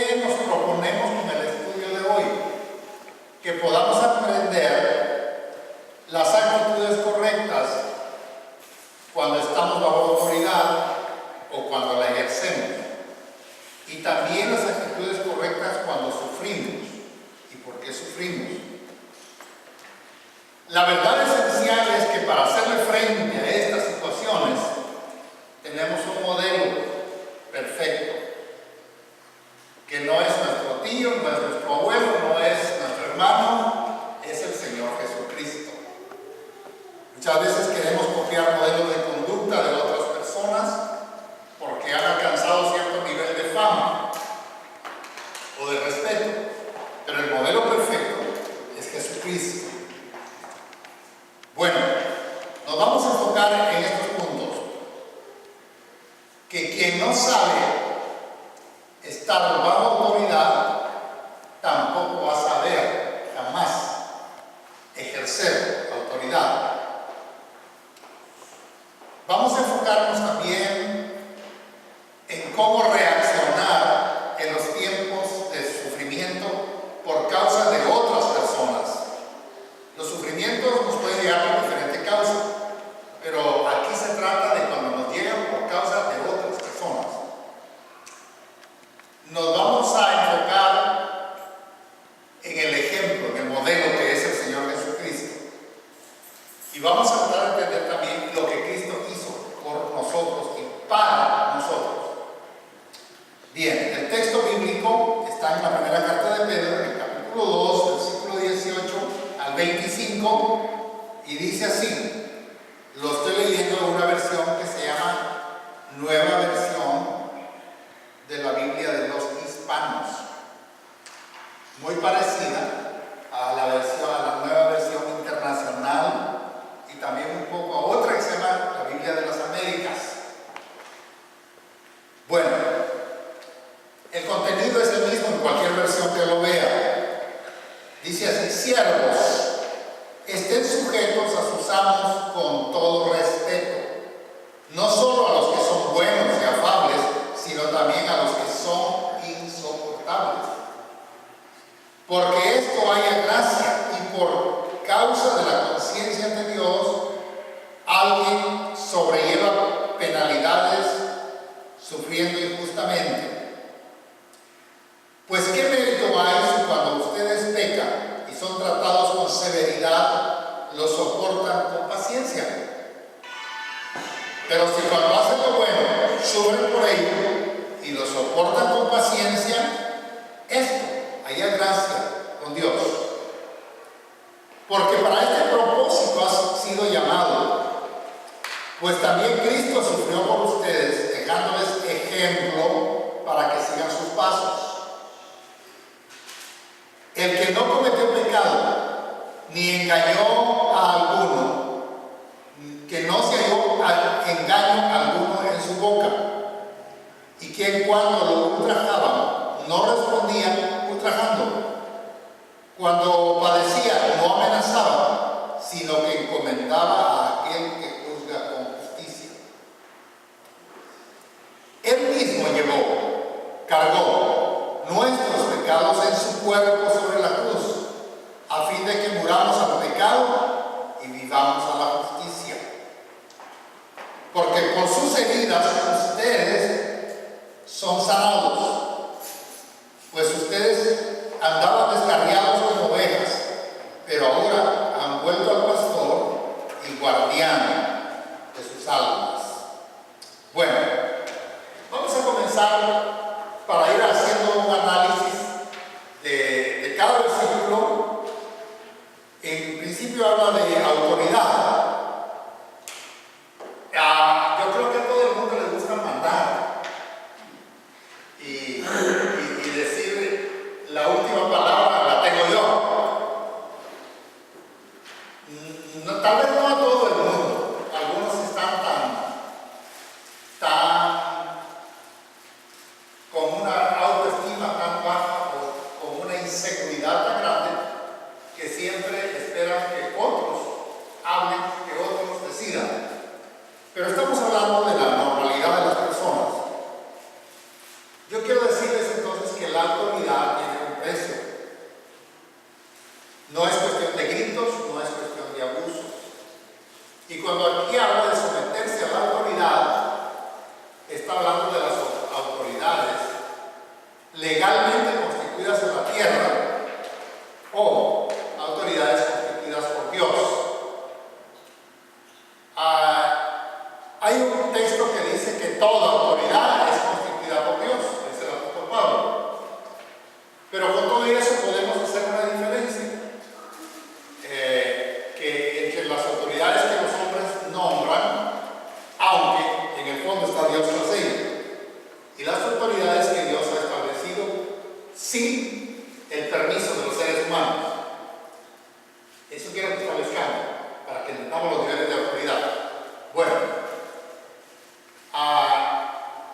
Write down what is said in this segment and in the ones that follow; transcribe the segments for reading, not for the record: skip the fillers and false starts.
¿qué nos proponemos con el estudio de hoy? Que podamos aprender las actitudes correctas cuando estamos bajo autoridad o cuando la ejercemos, y también las actitudes correctas cuando sufrimos y por qué sufrimos. La verdad esencial es que para hacerle frente a estas situaciones tenemos un modelo perfecto, que no es nuestro tío, no es nuestro abuelo, no es nuestro hermano, es el Señor Jesucristo. Muchas veces queremos copiar modelos de conducta de otras personas porque han alcanzado cierto nivel de fama o de respeto, pero el modelo perfecto es Jesucristo. Bueno, nos vamos a enfocar en estos puntos. Que quien no sabe estar bajo autoridad tampoco va a saber jamás ejercer autoridad. Vamos a enfocarnos también en cómo reaccionar en los tiempos de sufrimiento por causa de otras personas. Los sufrimientos nos pueden llegar por diferentes causas, pero aquí se trata de cuando nos llegan por causa de otras personas. Nos vamos a enfocar en el ejemplo, en el modelo que es el Señor Jesucristo. Y vamos a tratar de entender también lo que Cristo hizo por nosotros y para nosotros. Bien, el texto bíblico está en la primera carta de Pedro, en el capítulo 2, versículo 18 al 25, y dice así. Lo estoy leyendo en una versión que se llama Nueva Versión de la Biblia de los Hispanos, muy parecida a la Nueva Versión Internacional y también un poco a otra que se llama la Biblia de las Américas. Bueno, el contenido es el mismo en cualquier versión que lo vea. Dice así: siervos, estén sujetos a sus amos con todo respeto, no solo a los que son buenos y afables, sino también a los que son insoportables. Porque esto haya gracia, y por causa de la conciencia ante Dios, alguien sobrelleva penalidades sufriendo injustamente. Pues qué mérito hay si cuando ustedes pecan y son tratados con severidad, lo soportan con paciencia. Pero si cuando hacen lo bueno, sufren por ello y lo soportan con paciencia, esto haya gracia con Dios. Porque para este propósito has sido llamado, pues también Cristo sufrió por ustedes, dejándoles ejemplo para que sigan sus pasos. El que no cometió pecado, ni engañó a alguno, que no se halló engaño alguno en su boca, y quien cuando lo ultrajaban, no respondía ultrajando. Cuando padecía, no amenazaba, sino que encomendaba a aquel que juzga con justicia. Él mismo cargó nuestros pecados en su cuerpo sobre la cruz, a fin de que muramos al pecado y vivamos a la justicia. Porque por sus heridas ustedes son sanados, pues ustedes andaban descarriados como ovejas, pero ahora han vuelto al pastor y guardián de sus almas. Bueno, vamos a comenzar para ir haciendo un análisis de cada versículo. En principio habla de autoridad. Yo creo que a todo el mundo le gusta mandar. Y constituidas en la tierra o autoridades constituidas por Dios. Hay un texto que dice que toda autoridad es constituida por Dios, es el apóstol Pablo. Pero con todo eso podemos hacer una diferencia. Que entre las autoridades que los hombres nombran, aunque en el fondo está Dios tras ellas, y las autoridades que Dios ha establecido sin el permiso de los seres humanos. Eso quiero que establezcamos para que entendamos los niveles de autoridad. Bueno,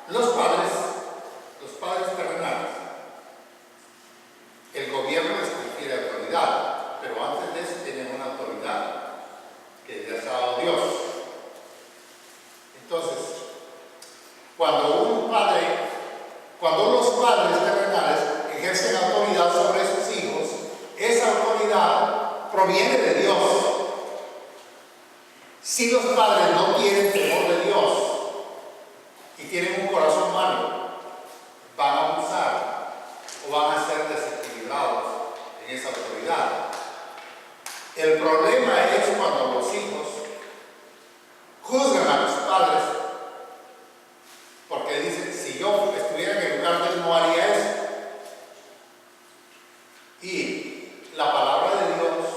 los padres terrenales, el gobierno les confiere autoridad, pero antes de eso tienen una autoridad que les ha dado Dios. Entonces, cuando los padres terrenales ejercen autoridad sobre sus hijos, esa autoridad proviene de Dios. Si los padres no tienen temor de Dios y tienen un corazón malo, van a abusar o van a ser desequilibrados en esa autoridad. El problema es cuando los hijos juzgan a los padres porque dicen, si yo estuviera en el lugar de él no haría eso. Y la palabra de Dios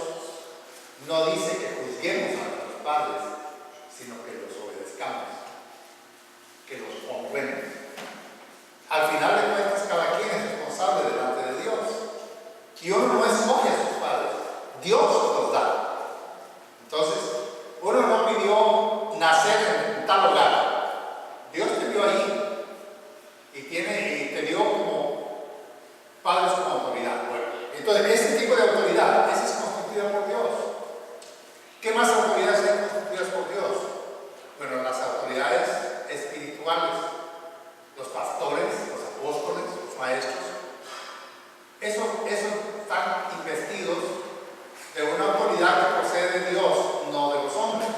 no dice que juzguemos a nuestros padres, sino que los obedezcamos, que los honremos. Al final de cuentas, cada quien es responsable delante de Dios. Y uno no escoge a sus padres, Dios los da. Entonces, uno no pidió nacer en tal hogar. Dios te dio ahí y te dio como padres con autoridad. Bueno, entonces, ese tipo de autoridad, esa es constituida por Dios. ¿Qué más autoridades hay constituidas por Dios? Bueno, las autoridades espirituales, los pastores, los apóstoles, los maestros, esos están investidos de una autoridad que procede de Dios, no de los hombres.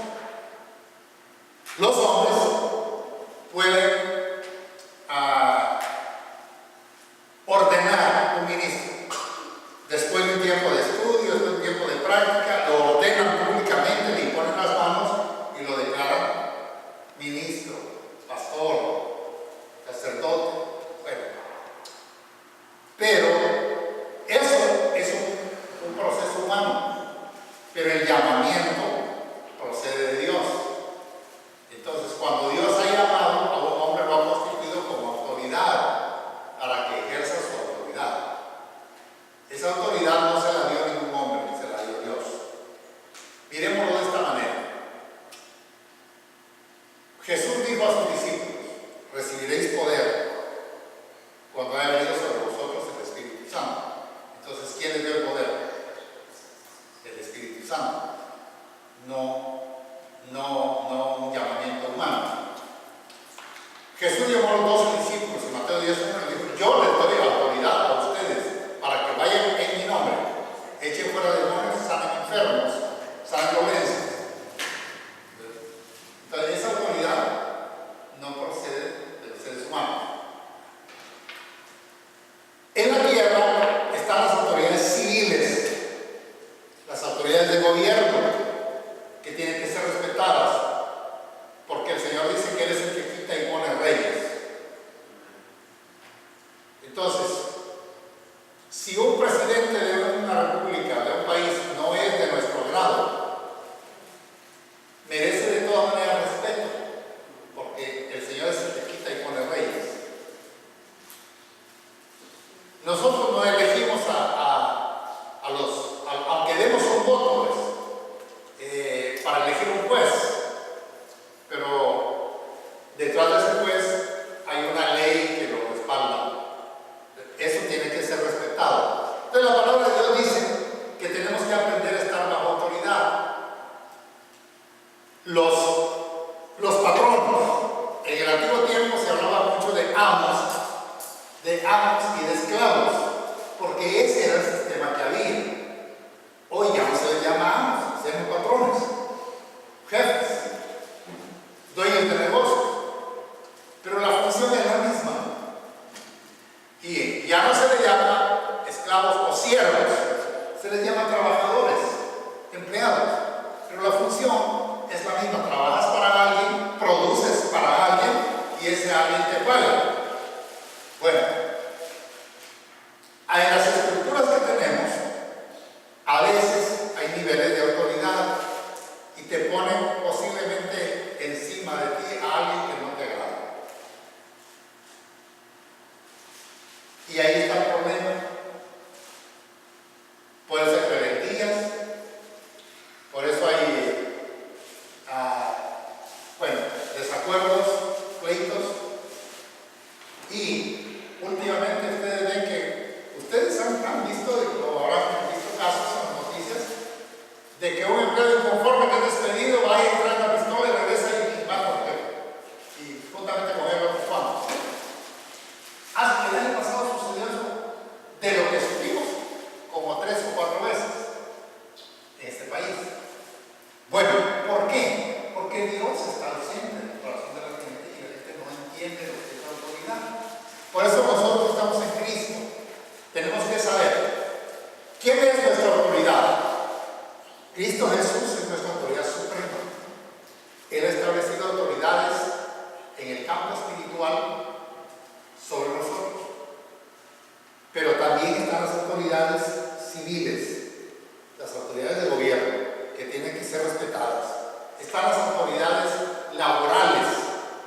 Los hombres pueden ordenar un ministro. Después de un tiempo de estudio, después de un tiempo de práctica, lo ordenan públicamente, le imponen las manos y lo declaran ministro, pastor, sacerdote. Bueno, pero eso es un proceso humano, pero el llamamiento procede de Dios. Entonces, cuando Dios ha llamado a un hombre, lo ha constituido como autoridad para que ejerza su autoridad. Esa autoridad no se la dio ningún hombre, se la dio Dios. Miremoslo de esta manera. Jesús dijo a sus discípulos, recibiréis poder cuando haya venido sobre vosotros el Espíritu Santo. Entonces, ¿quién les dio el poder? El Espíritu Santo. No un llamamiento humano. Jesús llamó a los 12 discípulos en Mateo 10:1 y dijo, yo les doy autoridad a ustedes para que vayan en mi nombre, echen fuera demonios, sanen enfermos, sanen dolencias. Entonces, esa autoridad no procede de los seres humanos. En la tierra están las autoridades civiles. En las estructuras que tenemos, a veces hay niveles de autoridad y te ponen posiblemente encima de ti a alguien que no te agrada. Y ahí está el problema. Puede ser rebeldías, por eso hay desacuerdos, pleitos. Y últimamente ustedes ven que ustedes han visto, o habrán visto casos en las noticias, de que un empleado inconforme que es despedido va a entrar en la pistola y regresa y mata al jefe. Y juntamente con él otros cuantos. Hasta que el año pasado sucedió eso, de lo que supimos, como 3 o 4 veces en este país. Bueno, ¿por qué? Porque Dios está ausente en el corazón de la gente y la gente no entiende lo que es la autoridad. Por eso nosotros estamos en Cristo. Tenemos que saber quién es nuestra autoridad. Cristo Jesús es nuestra autoridad suprema. Él ha establecido autoridades en el campo espiritual sobre nosotros. Pero también están las autoridades civiles, las autoridades de gobierno, que tienen que ser respetadas. Están las autoridades laborales,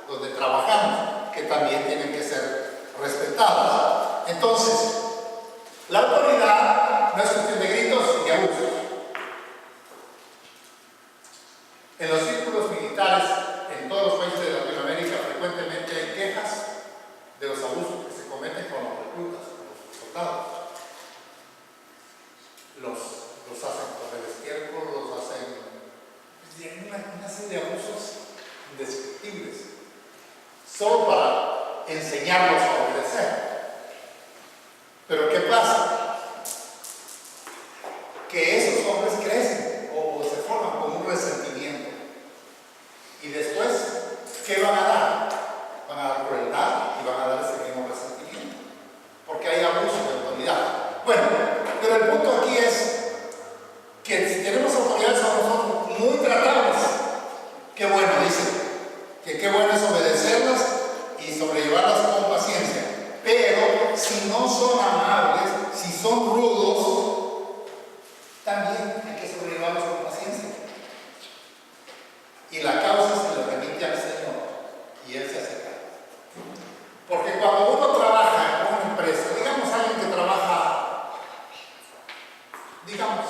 donde trabajamos, que también tienen que ser respetadas. Entonces, la autoridad no es cuestión de gritos y de abusos. En los círculos militares, en todos los países de Latinoamérica, frecuentemente hay quejas de los abusos que se cometen con los reclutas, con los soldados. Los hacen con el estiércol, los hacen una serie de abusos indescriptibles, solo para enseñarlos a obedecer. Pero ¿qué pasa? Que esos hombres crecen o se forman con un resentimiento. Y después, ¿qué van a dar? Van a dar crueldad y van a dar ese mismo resentimiento. Porque hay abuso de autoridad. Bueno, pero el punto aquí es que si tenemos autoridades a nosotros muy tratables, qué bueno, dice, que qué bueno es obedecerlas y sobrellevarlas con paciencia. Pero si no son amables, si son rudos, también hay que sobrellevarlos con paciencia. Y la causa se le remite al Señor y Él se hace cargo. Porque cuando uno trabaja en una empresa, digamos alguien que trabaja, digamos,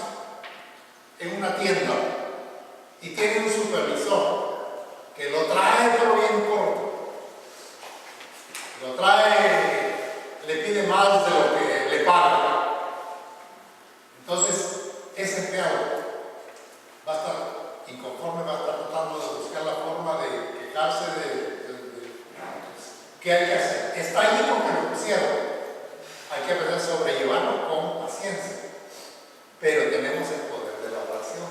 en una tienda y tiene un supervisor que lo trae pero bien corto, lo trae, le pide más de lo que le paga. Entonces, ese empleado va a estar inconforme, va a estar tratando de buscar la forma de quejarse ¿qué hay que hacer? Está ahí porque lo pusieron. Hay que aprender a sobrellevarlo con paciencia. Pero tenemos el poder de la oración,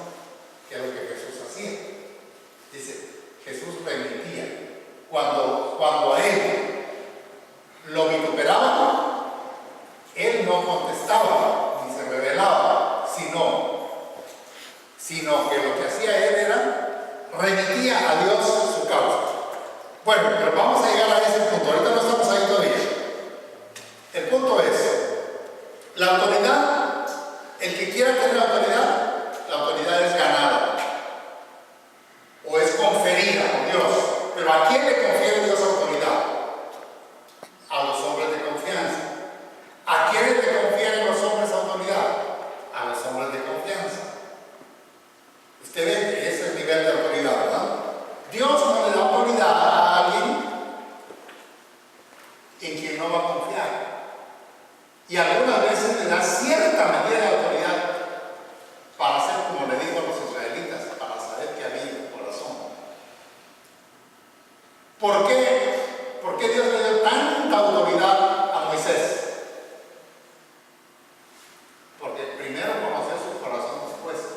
que es lo que Jesús hacía. Dice, Jesús remitía. Cuando a él lo vituperaban, él no contestaba ni se rebelaba, sino que lo que hacía él era remitía a Dios su causa. Bueno, pero vamos a llegar a ese punto. Ahorita no estamos ahí todavía. El punto es, la autoridad, el que quiera tener autoridad, la autoridad es ganada o es conferida por Dios. Pero ¿a quién le confiere Dios autoridad? A los hombres de confianza. ¿A quiénes le confieren los hombres autoridad? A los hombres de confianza. Usted ve que ese es el nivel de autoridad, ¿verdad? Dios no le da autoridad a alguien en quien no va a confiar. Y algunas veces le da cierta medida de autoridad para hacer como le dijo a los israelitas, para saber que había en el corazón. ¿Por qué? ¿Por qué Dios le dio tanta autoridad a Moisés? Porque primero conocer su corazón dispuesto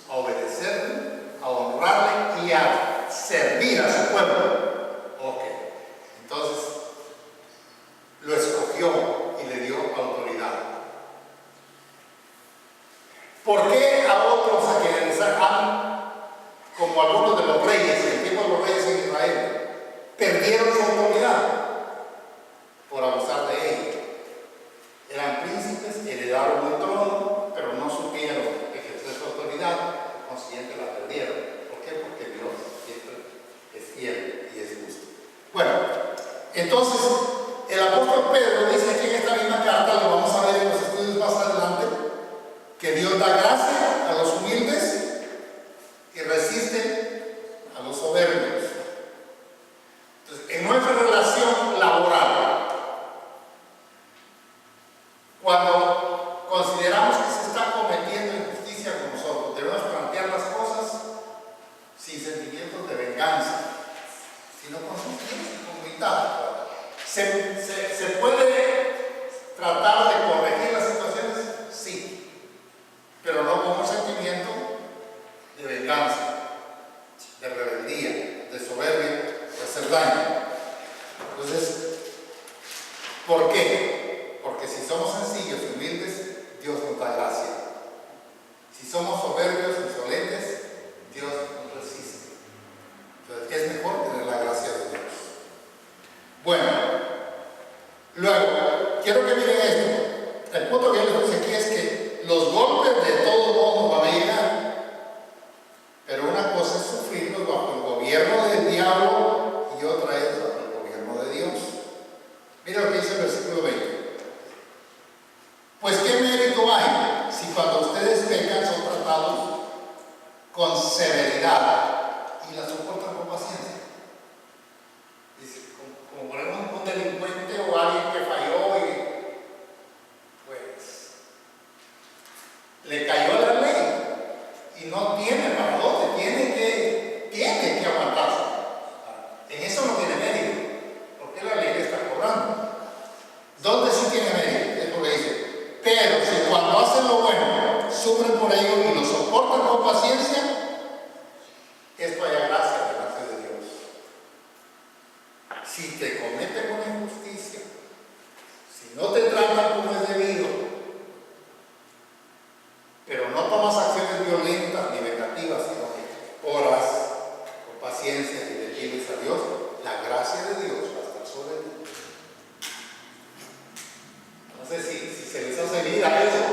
a obedecerle, a honrarle y a servir a su pueblo. Ok, entonces lo escogió y le dio autoridad. ¿Por qué a otros a quienes les han, como algunos de los reyes, en el tiempo de los reyes en Israel, perdieron su autoridad? Por abusar de ella. Eran eran príncipes, heredaron el trono, pero no supieron ejercer su autoridad, por consiguiente la perdieron. ¿Por qué? Porque Dios siempre es fiel y es justo. Bueno, entonces el apóstol Pedro dice aquí en esta misma carta, lo vamos a ver en los estudios más adelante, que Dios da gracia a los humildes y resiste a los soberbios. Entonces, en nuestra relación laboral, cuando consideramos que se está cometiendo injusticia con nosotros, debemos plantear las cosas sin sentimientos de venganza, sino con sentimientos de humildad. ¿Se puede tratar de corregir las situaciones? Sí, pero no con un sentimiento de venganza, de rebeldía, de soberbia, de hacer daño. Entonces, ¿por qué? Porque si somos sencillos y humildes, Dios nos da gracia. Si somos soberbios, insolentes, Dios nos resiste. Entonces, es mejor tener la gracia de Dios. Bueno, luego, quiero que miren esto. El punto que yo les puse aquí es que los golpes de todos modos nos van a llegar. Pero una cosa es sufrirlos bajo el gobierno del diablo y otra es bajo el gobierno de Dios. Mira lo que dice el versículo 20. Pues qué mérito hay si cuando ustedes pecan son tratados con severidad y la soportan con paciencia. Dice, como ponemos un delincuente o alguien que falló y pues le cayó a la ley y no tiene para dónde, tiene que aguantarse. En eso no tiene mérito, porque la ley le está cobrando. ¿Dónde sí tiene mérito? Es porque dice, pero si cuando hacen lo bueno, sufren por ello y lo soportan con paciencia, esto hay gracia delante de Dios. Si te cometen una injusticia, si no te tratan como es debido, pero no tomas acciones violentas ni vengativas, sino que oras con paciencia y le pides a Dios, la gracia de Dios va a estar sobre ti. No sé si se les hace vida eso.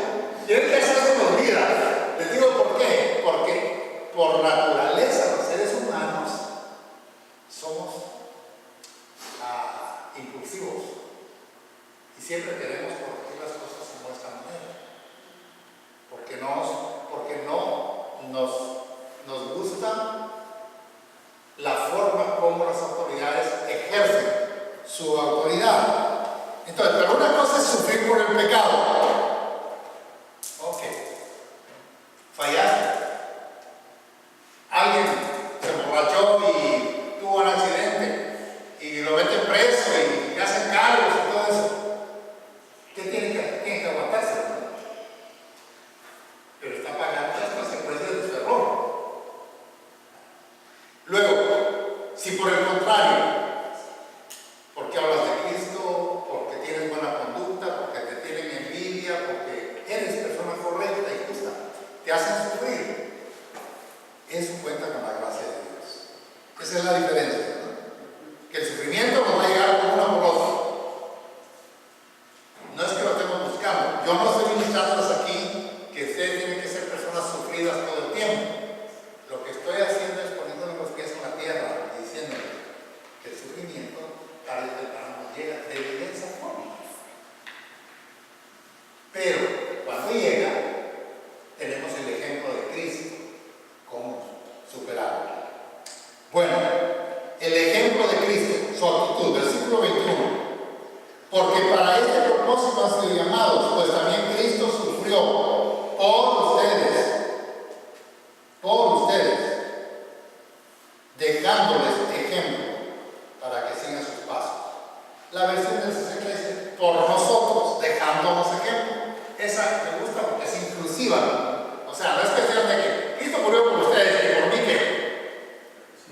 Tienen que hacerse con vida. Les digo por qué. Porque por naturaleza los seres humanos somos impulsivos y siempre queremos corregir las cosas en nuestra manera. Porque no nos gusta la forma como las autoridades ejercen su autoridad. Entonces, pero una cosa es sufrir por el pecado. Ok, fallaste. Alguien se emborrachó y tuvo un accidente y lo meten preso y hacen cargos y todo eso. ¿Qué tiene que aguantarse? Pero está pagando las consecuencias de su error. Luego, si por el contrario, porque hablas de Cristo, porque tienes buena conducta, porque te tienen envidia, porque eres persona correcta y justa, te hacen sufrir, eso cuenta con la gracia de Dios. Esa es la diferencia, ¿no? Que el sufrimiento nos va a llegar por una por otra. No es que lo estemos buscando. Yo no estoy ministrándoles aquí que ustedes tienen que ser personas sufridas todo el tiempo. Lo que estoy haciendo es poniéndole los pies en la tierra y diciéndole que el sufrimiento tarde o temprano nos llega de esa forma. Pero cuando llega, tenemos el ejemplo de Cristo, cómo superarlo. Bueno, el ejemplo de Cristo, su actitud, versículo 21. Porque para este propósito han sido llamados, pues también Cristo sufrió por ustedes, dejándoles ejemplo para que sigan sus pasos. La versión del 60 dice, por nosotros, dejándonos ejemplo. Esa me gusta porque es inclusiva. O sea, no es cuestión de que Cristo murió por ustedes y por mí que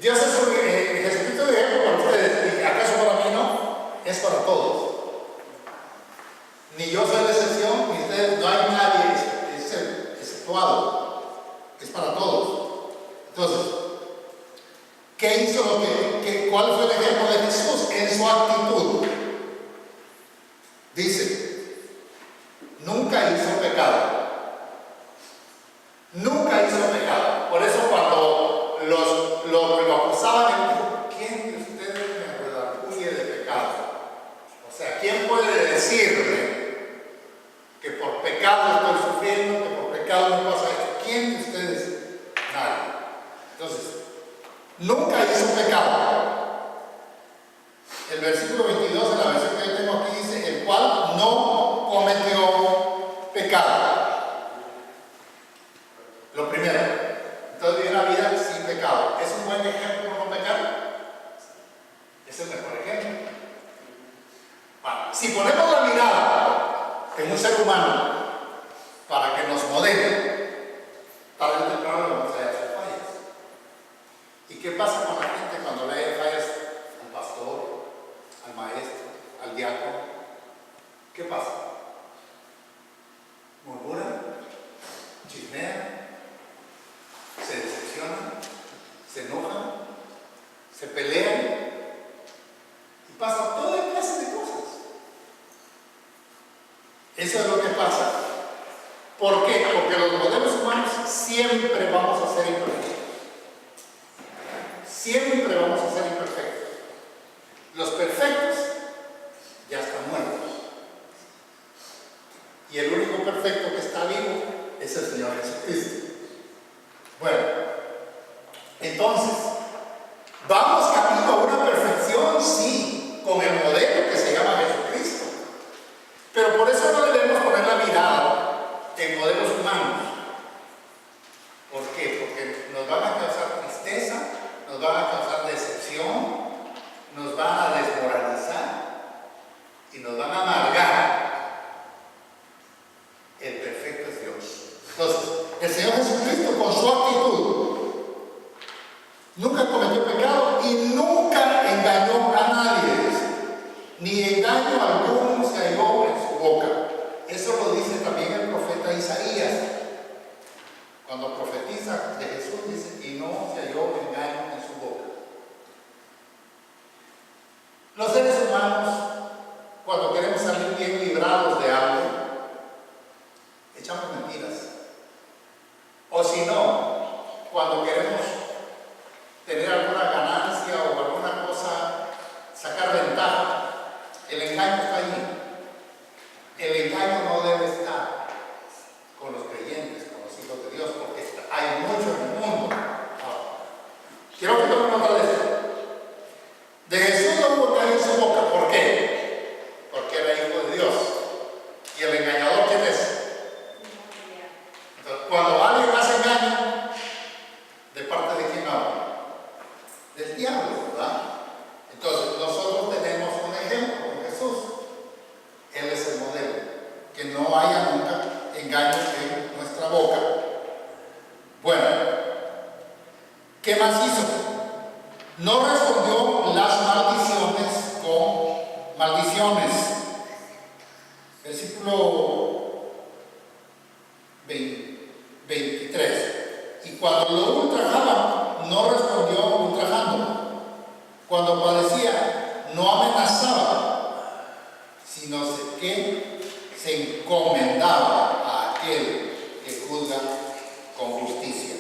Dios es Jesucristo de ejemplo para ustedes y acaso para mí no, es para todos. Ni yo soy la excepción, ni ustedes, no hay nadie exceptuado. Es para todos. Entonces, ¿qué hizo cuál fue el ejemplo de Jesús en su actitud? Dice, nunca hizo pecado. Nunca hizo pecado. Por eso cuando lo acusaban, él dijo, ¿quién de ustedes me redarguye de pecado? O sea, ¿quién puede decirme que por pecado estoy sufriendo, que por pecado me pasa esto? ¿Quién de ustedes? Nadie. Entonces, nunca hizo pecado. El versículo 22 de la versión que yo tengo aquí dice, el cual no cometió pecado. Lo primero, entonces vive una vida sin pecado. ¿Es un buen ejemplo no pecar? Es el mejor ejemplo. Bueno, si ponemos la mirada en un ser humano para que nos modele, tarde o temprano le vamos a hallar sus fallas. ¿Y qué pasa con la gente cuando le hay fallas al pastor, al maestro, al diácono? ¿Qué pasa? Murmuran, chismean, se decepcionan, se enojan, se pelean y pasa toda clase de cosas. Eso es lo que pasa. ¿Por qué? Porque los modelos humanos siempre vamos a ser imperfectos. Siempre vamos a ser imperfectos. Los perfectos ya están muertos. Y el único perfecto que está vivo es el Señor Jesucristo. Bueno, entonces, ¿vamos camino a una perfección? Sí, con el modelo que se llama Jesucristo. Pero por eso no debemos poner la mirada en modelos humanos. ¿Por qué? Porque nos van a causar tristeza, nos van a causar decepción, nos van a desmoralizar y nos van a amargar. El perfecto es Dios. Entonces, el Señor Jesucristo, con su actitud, nunca cometió pecado y nunca engañó a nadie, ni engaño alguno se halló en su boca. Eso lo dice también el profeta Isaías. Cuando profetiza de Jesús, dice, y no se halló engaño en su boca. Los seres humanos, cuando queremos salir bien librados de algo, echamos mentiras. O si no, cuando queremos tener alguna ganancia o alguna cosa, sacar ventaja, el engaño está allí. El engaño no debe estar con los creyentes, con los hijos de Dios, porque hay mucho en el mundo. Quiero que tomen nota de esto. De Jesús no hubo engaño en su boca. ¿Por qué? Porque era hijo de Dios. ¿Y el engañador quién es? Entonces, cuando alguien hace engaño, ¿de parte de quién habla? Del diablo, ¿verdad? Entonces, nosotros tenemos un ejemplo con Jesús. Él es el modelo. Que no haya nunca engaño en nuestra boca. Bueno, ¿qué más hizo? No respondió las maldiciones con maldiciones. Versículo 23. Y cuando lo ultrajaban, no respondió ultrajando. Cuando padecía, no amenazaba, sino que se encomendaba a aquel que juzga con justicia.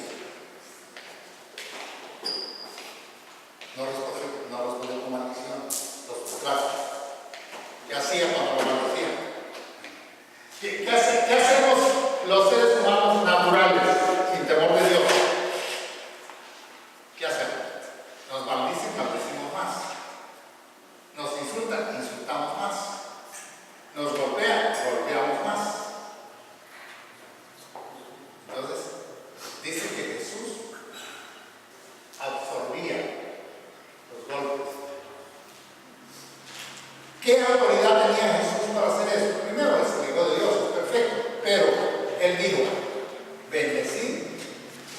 No respondió con maldición, los ultrajes. ¿Qué hacía cuando lo maldecían? ¿Qué hacemos los seres humanos naturales, sin temor de Dios? ¿Qué hacemos? Nos maldicen, maldecimos más. Nos insultan, insultamos más. Nos golpean, golpeamos más. Entonces, dice que Jesús absorbía los golpes. ¿Qué autoridad tenía Jesús para hacer eso? Primero, es el Hijo de Dios, es perfecto. Pero Él dijo, bendecid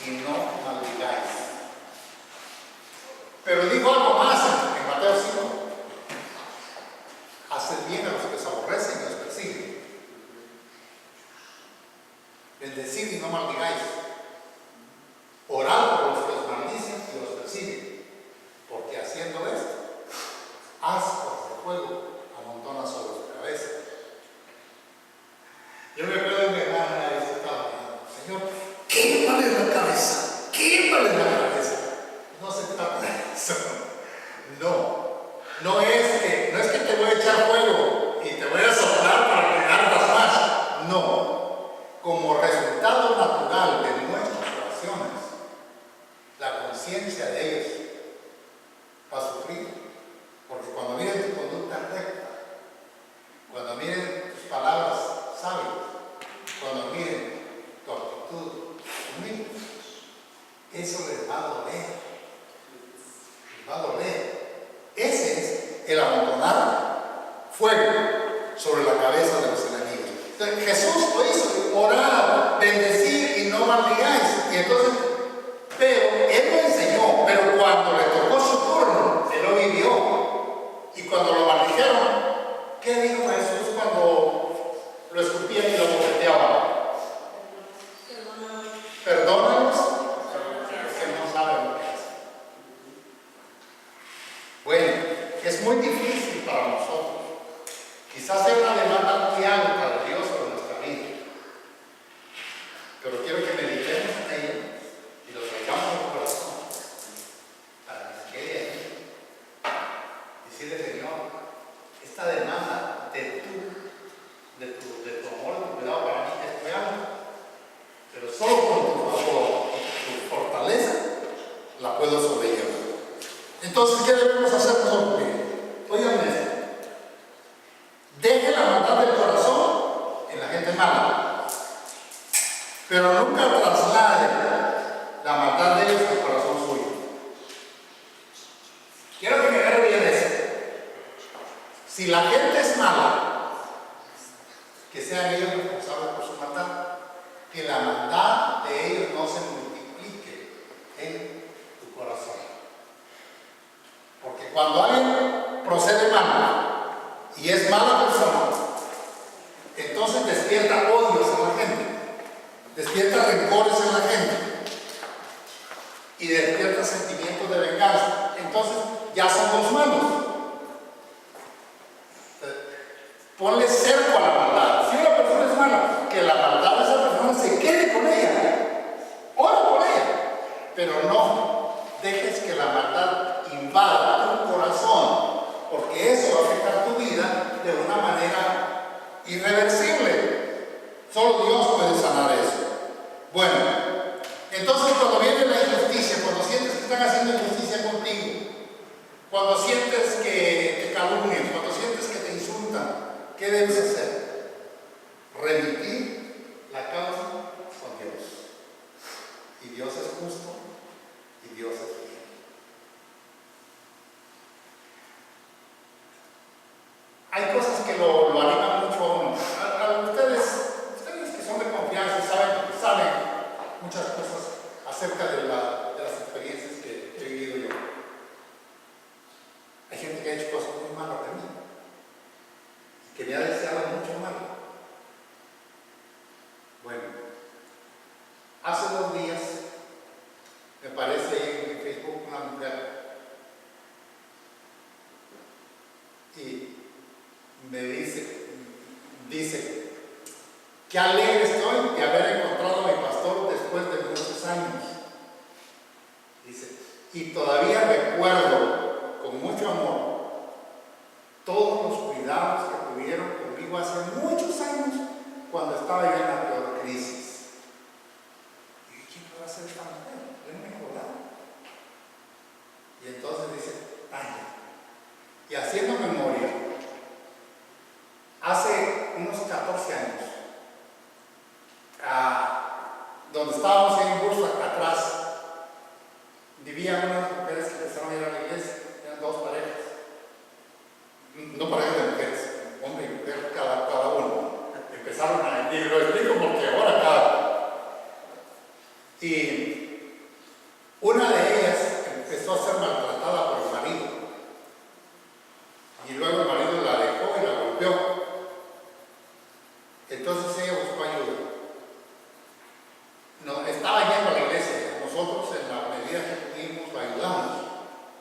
y no maldigáis. Pero dijo algo más en Mateo 5. Haced bien a los que os aborrecen y os persiguen. Bendecid y no maldigáis. Orad por los que os maldicen y os persiguen. Porque haciendo esto, ascuas de fuego amontonan sobre su cabeza. Yo como resultado natural de nuestras oraciones, la conciencia de ellos va a sufrir, porque cuando miren tu conducta recta, cuando miren tus palabras sabias, cuando miren tu actitud humilde, eso les va a doler. Les va a doler. Ese es el amontonar fuego sobre la cabeza de los enemigos. Entonces, Jesús lo hizo: orar, bendecir y no maldigáis. Y entonces, pero Él lo enseñó, pero cuando le tocó su turno, Él lo vivió. Y cuando lo maldijeron, ¿qué dijo Jesús cuando lo escupían y lo bofeteaban? Perdónalos, porque no saben lo que hacen. Bueno, es muy difícil para nosotros. Quizás sea una demanda muy alta de Dios sobre nuestra vida. Pero quiero que meditemos en ella y lo traigamos en el corazón para que se quede ahí. Decirle: Señor, esta demanda de tu amor, de tu cuidado para mí es muy alta. Pero solo con tu favor y tu fortaleza la puedo sobrellevar. Entonces, ¿qué debemos hacer nosotros? Oigan esto: deje la maldad del corazón en la gente mala, pero nunca traslade la maldad de ellos al corazón suyo. Quiero que me agarre bien eso. Si la gente es mala, que sean ellos responsables por su maldad. Que la maldad de ellos no se multiplique en tu corazón. Porque cuando alguien procede mal y es mala persona, entonces despierta odios en la gente, despierta rencores en la gente y despierta sentimientos de venganza. Entonces ya son los malos. Ponle cerco a la maldad. Si una persona es mala, que la maldad de esa persona se quede con ella. Ora por ella. Pero no dejes que la maldad invada tu corazón, porque eso va a afectar tu vida de una manera irreversible. Solo Dios puede sanar eso. Bueno, entonces cuando viene la injusticia, cuando sientes que están haciendo injusticia contigo, cuando sientes que te calumnian, cuando sientes que te insultan, ¿qué debes hacer? Remitir la causa con Dios. Y Dios es justo y Dios es fiel. Hay cosas que lo animan mucho a uno. Ustedes que son de confianza saben muchas cosas acerca de las experiencias que he vivido yo. Hay gente que ha hecho cosas muy malas de mí, que me ha deseado mucho mal. Bueno, hace 2 días me parece en Facebook una mujer y me dice: qué alegre estoy de haber encontrado a mi pastor después de muchos años. Dice: y todavía recuerdo con mucho amor todos los cuidados que tuvieron conmigo hace muchos años cuando estaba yo en la peor crisis. Y dije: ¿quién puede ser esta mujer? ¿Quién me acordaba? Y entonces dice: Tania. Y haciendo memoria, hace unos 14 años, donde estábamos en Bursa, atrás, vivían unas mujeres que empezaron a ir a la iglesia. Eran 2 parejas. No parejas de mujeres, hombre y mujer, cada uno. Empezaron a, y lo explico porque ahora y una de ellas empezó a ser maltratada por el marido. Y luego el marido la dejó y la golpeó. Entonces ella buscó ayuda. No, estaba yendo a la iglesia. Nosotros, en la medida que pudimos, la ayudamos.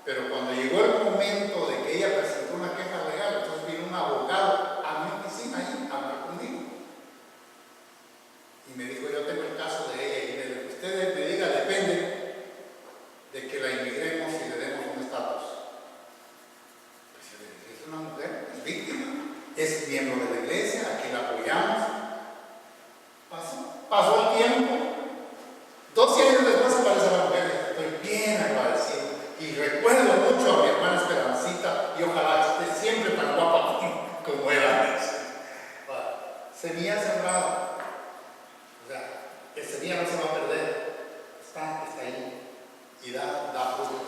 Pero cuando llegó el momento de que ella presentó una queja legal, entonces vino un abogado a mi oficina ahí a hablar conmigo. Y me dijo: yo tengo el caso de ella. Y de lo que usted me diga depende de que la inmigremos y le demos un estatus. Pues es una mujer, es víctima, es miembro de la iglesia, a quien la apoyamos. Pasó. sembrada. O sea, el semilla no se va a perder. Está ahí. Y da fruto.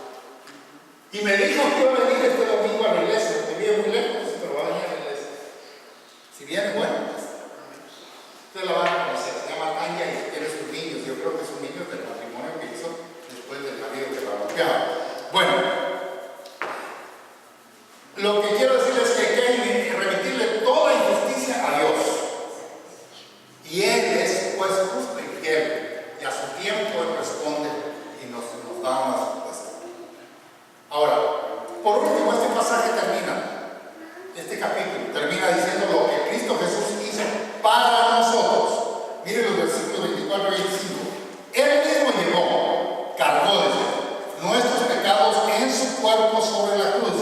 Y me dijo que iba a venir este domingo a la iglesia, porque vive muy lejos, pero va a venir a la iglesia. Si viene, bueno, pues, ustedes la van a conocer. Se llama Tania y tiene sus niños. Yo creo que sus niños del matrimonio que hizo después del marido que la golpeaba. Bueno, lo que quiero decirles es que hay que remitirle toda injusticia a Dios. Y Él es juez justo y fiel. Y a su tiempo Él responde y nos da una respuesta. Ahora, por último, este pasaje termina, este capítulo termina diciendo lo que Cristo Jesús hizo para nosotros. Miren los versículos 24 y 25. Él mismo llevó, cargó nuestros pecados en su cuerpo sobre la cruz,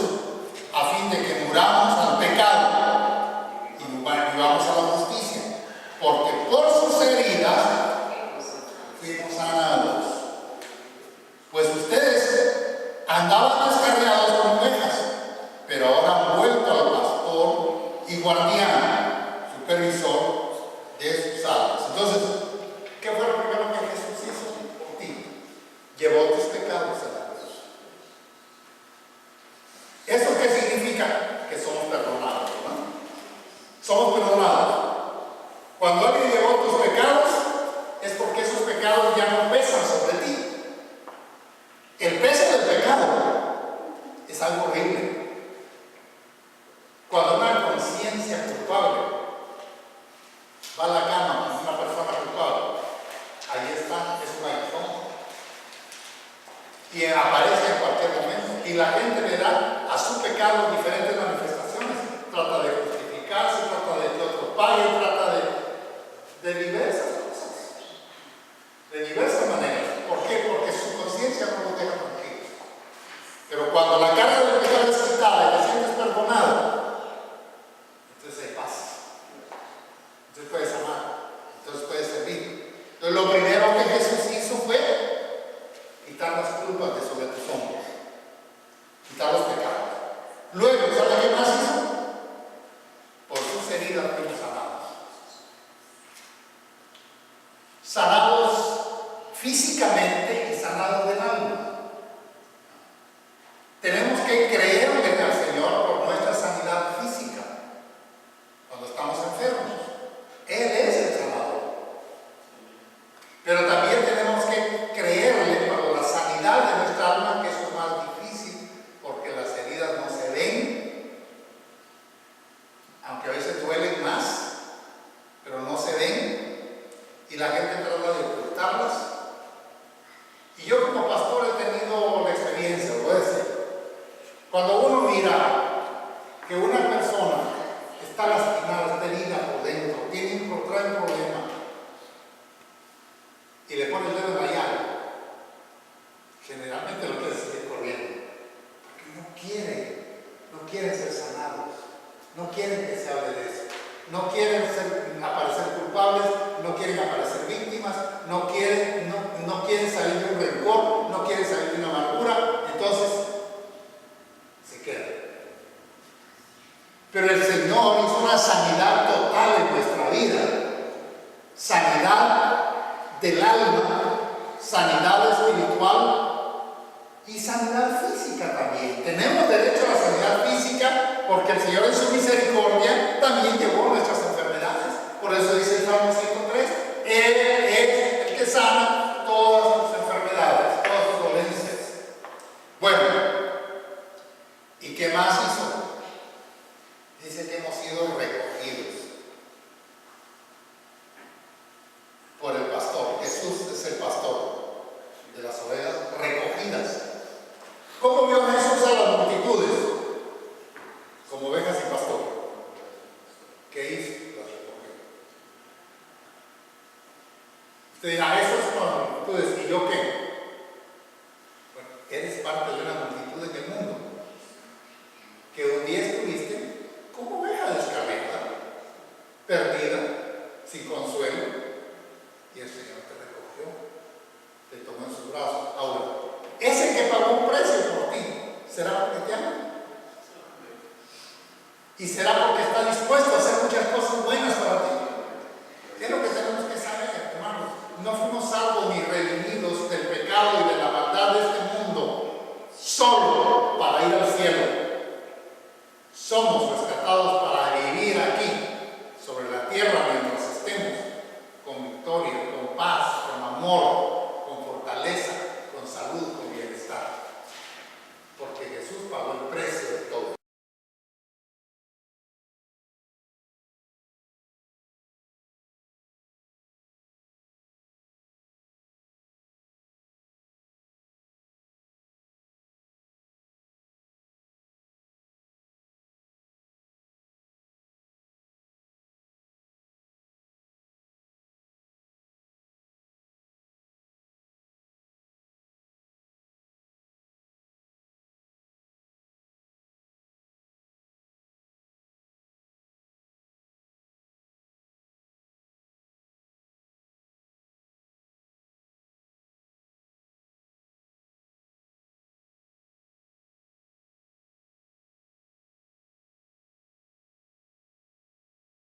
a fin de que muramos al pecado y vivamos a la justicia, porque por sus heridas fuimos sanados. Pues ustedes andaban descarriados como ovejas, pero ahora han vuelto al pastor y guardián, supervisor de sus almas. Entonces, ¿qué fue lo primero que Jesús hizo por ti? Llevó tus pecados a la cruz. ¿Eso qué significa? Que somos perdonados, ¿no? Somos perdonados. Cuando alguien llevó tus pecados, es porque esos pecados ya no pesan sobre ti. El peso del pecado es algo horrible. Cuando una conciencia culpable va a la cama con una persona culpable, ahí está, es un aguijón. Y aparece en cualquier momento. Y la gente le da a su pecado diferentes manifestaciones. Trata de justificarse, trata de que otro pague, trata de diversas cosas. De diversas maneras. ¿Por qué? Porque su conciencia no lo deja tranquilo. Pero cuando la carga del pecado es quitada y te sientes perdonado, entonces hay paz. Entonces puedes amar. Entonces puedes servir. Entonces lo primero que Jesús hizo fue quitar las culpas de sobre tus hombros. Quitar los pecados. Luego, ¿sabe qué más hizo? Por sus heridas fuimos sanados. Sanados físicamente y sanados del alma. Tenemos que creerle al Señor por nuestra sanidad física cuando estamos enfermos. Él es el sanador. Pero también tenemos que creerle por la sanidad de nuestra alma, que eso es más difícil porque las heridas no se ven, aunque a veces duelen más, pero no se ven y la gente trata de ocultarlas. Y yo como pastor he tenido la experiencia, lo voy a decir. Cuando uno mira que una persona está lastimada, está herida por dentro, trae un problema y le pone el dedo en la llaga, generalmente lo quiere seguir corriendo, porque no quieren ser sanados, no quieren que se hable de eso, no quieren aparecer culpables, no quieren aparecer víctimas, no quieren salir de un rencor, no quieren salir de una amargura, entonces se quedan. Pero el Señor hizo una sanidad total en nuestra vida, sanidad del alma, sanidad espiritual y sanidad física también. Tenemos derecho a la sanidad física porque el Señor en su misericordia también llevó nuestras enfermedades. Por eso dice el Salmo 103, Él es el que sana todas sus enfermedades, todas sus dolencias. Bueno, ¿y qué más hizo? Dice que hemos sido recogidos por el pastor. Jesús es el pastor de las ovejas recogidas. ¿Cómo vio Jesús a las multitudes? Como ovejas y pastor. ¿Qué hizo? Las recogió. Usted dirá, esas son multitudes, ¿y yo qué? Bueno, eres parte de una multitud en el mundo. Que un día estuviste como oveja descarriada, perdida, sin consuelo, y el Señor te recogió, te tomó en sus brazos. Ahora, ese que pagó un precio por ti, ¿será porque te ama? Y será porque está dispuesto a hacer muchas cosas buenas